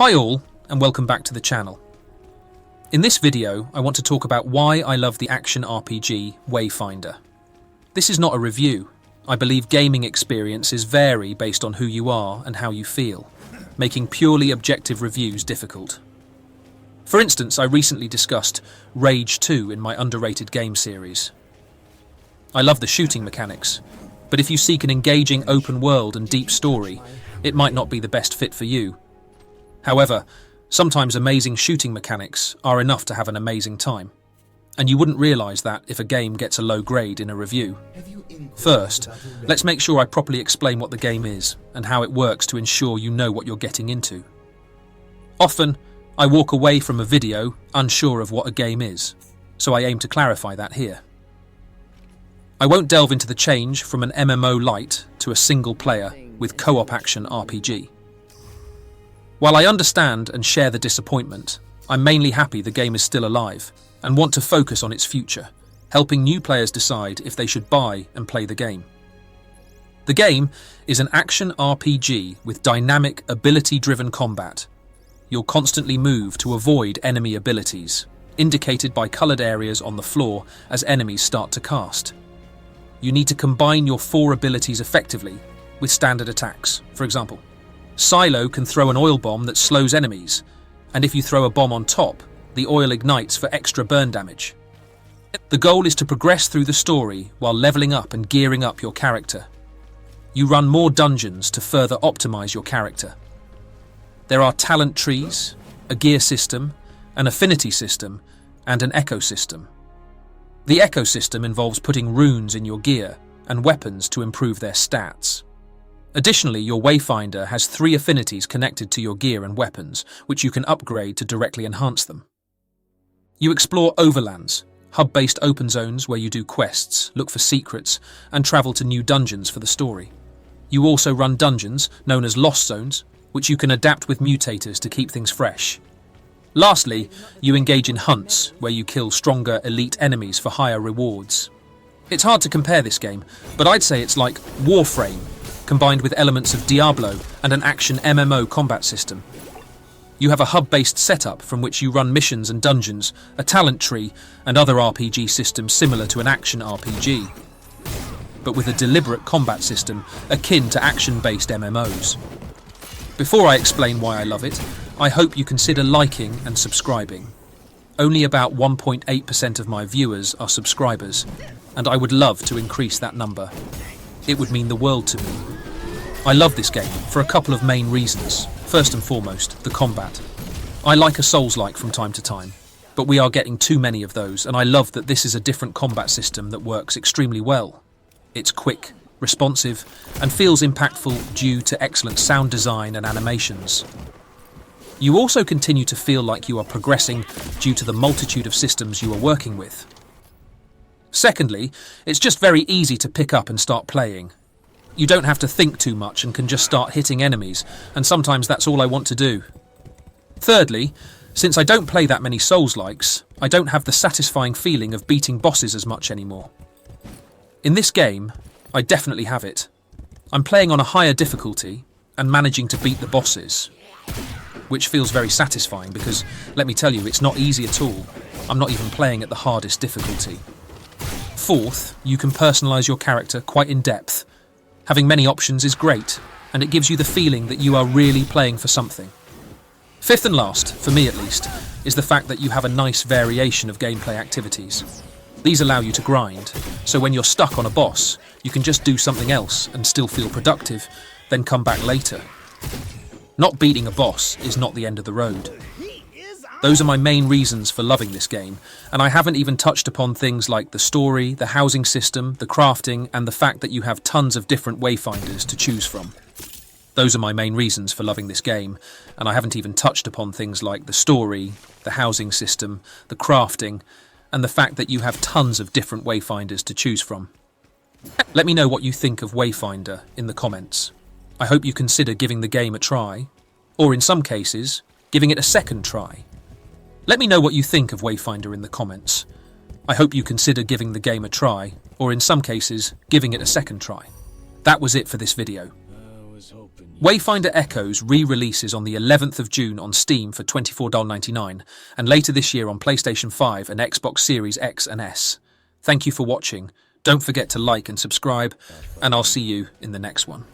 Hi all, and welcome back to the channel. In this video, I want to talk about why I love the action RPG Wayfinder. This is not a review. I believe gaming experiences vary based on who you are and how you feel, making purely objective reviews difficult. For instance, I recently discussed Rage 2 in my underrated game series. I love the shooting mechanics, but if you seek an engaging open world and deep story, it might not be the best fit for you. However, sometimes amazing shooting mechanics are enough to have an amazing time, and you wouldn't realise that if a game gets a low grade in a review. First, let's make sure I properly explain what the game is and how it works to ensure you know what you're getting into. Often, I walk away from a video unsure of what a game is, so I aim to clarify that here. I won't delve into the change from an MMO light to a single player with co-op action RPG. While I understand and share the disappointment, I'm mainly happy the game is still alive and want to focus on its future, helping new players decide if they should buy and play the game. The game is an action RPG with dynamic, ability-driven combat. You'll constantly move to avoid enemy abilities, indicated by coloured areas on the floor as enemies start to cast. You need to combine your 4 abilities effectively with standard attacks. For example, Silo can throw an oil bomb that slows enemies, and if you throw a bomb on top, the oil ignites for extra burn damage. The goal is to progress through the story while leveling up and gearing up your character. You run more dungeons to further optimize your character. There are talent trees, a gear system, an affinity system, and an ecosystem. The ecosystem involves putting runes in your gear and weapons to improve their stats. Additionally, your Wayfinder has 3 affinities connected to your gear and weapons, which you can upgrade to directly enhance them. You explore overlands, hub-based open zones where you do quests, look for secrets, and travel to new dungeons for the story. You also run dungeons, known as lost zones, which you can adapt with mutators to keep things fresh. Lastly, you engage in hunts, where you kill stronger elite enemies for higher rewards. It's hard to compare this game, but I'd say it's like Warframe, combined with elements of Diablo and an action MMO combat system. You have a hub-based setup from which you run missions and dungeons, a talent tree, and other RPG systems similar to an action RPG, but with a deliberate combat system akin to action-based MMOs. Before I explain why I love it, I hope you consider liking and subscribing. Only about 1.8% of my viewers are subscribers, and I would love to increase that number. It would mean the world to me. I love this game for a couple of main reasons. First and foremost, the combat. I like a Souls-like from time to time, but we are getting too many of those, and I love that this is a different combat system that works extremely well. It's quick, responsive, and feels impactful due to excellent sound design and animations. You also continue to feel like you are progressing due to the multitude of systems you are working with. Secondly, it's just very easy to pick up and start playing. You don't have to think too much and can just start hitting enemies, and sometimes that's all I want to do. Thirdly, since I don't play that many Souls-likes, I don't have the satisfying feeling of beating bosses as much anymore. In this game, I definitely have it. I'm playing on a higher difficulty and managing to beat the bosses, which feels very satisfying because, let me tell you, it's not easy at all. I'm not even playing at the hardest difficulty. Fourth, you can personalise your character quite in depth. Having many options is great, and it gives you the feeling that you are really playing for something. Fifth and last, for me at least, is the fact that you have a nice variation of gameplay activities. These allow you to grind, so when you're stuck on a boss, you can just do something else and still feel productive, then come back later. Not beating a boss is not the end of the road. Those are my main reasons for loving this game, and I haven't even touched upon things like the story, the housing system, the crafting, and the fact that you have tons of different Wayfinders to choose from. Those are my main reasons for loving this game, and I haven't even touched upon things like the story, the housing system, the crafting, and the fact that you have tons of different Wayfinders to choose from. Let me know what you think of Wayfinder in the comments. I hope you consider giving the game a try, or in some cases, giving it a second try. Let me know what you think of Wayfinder in the comments. I hope you consider giving the game a try, or in some cases, giving it a second try. That was it for this video. Wayfinder Echoes re-releases on the 11th of June on Steam for $24.99 and later this year on PlayStation 5 and Xbox Series X and S. Thank you for watching. Don't forget to like and subscribe, and I'll see you in the next one.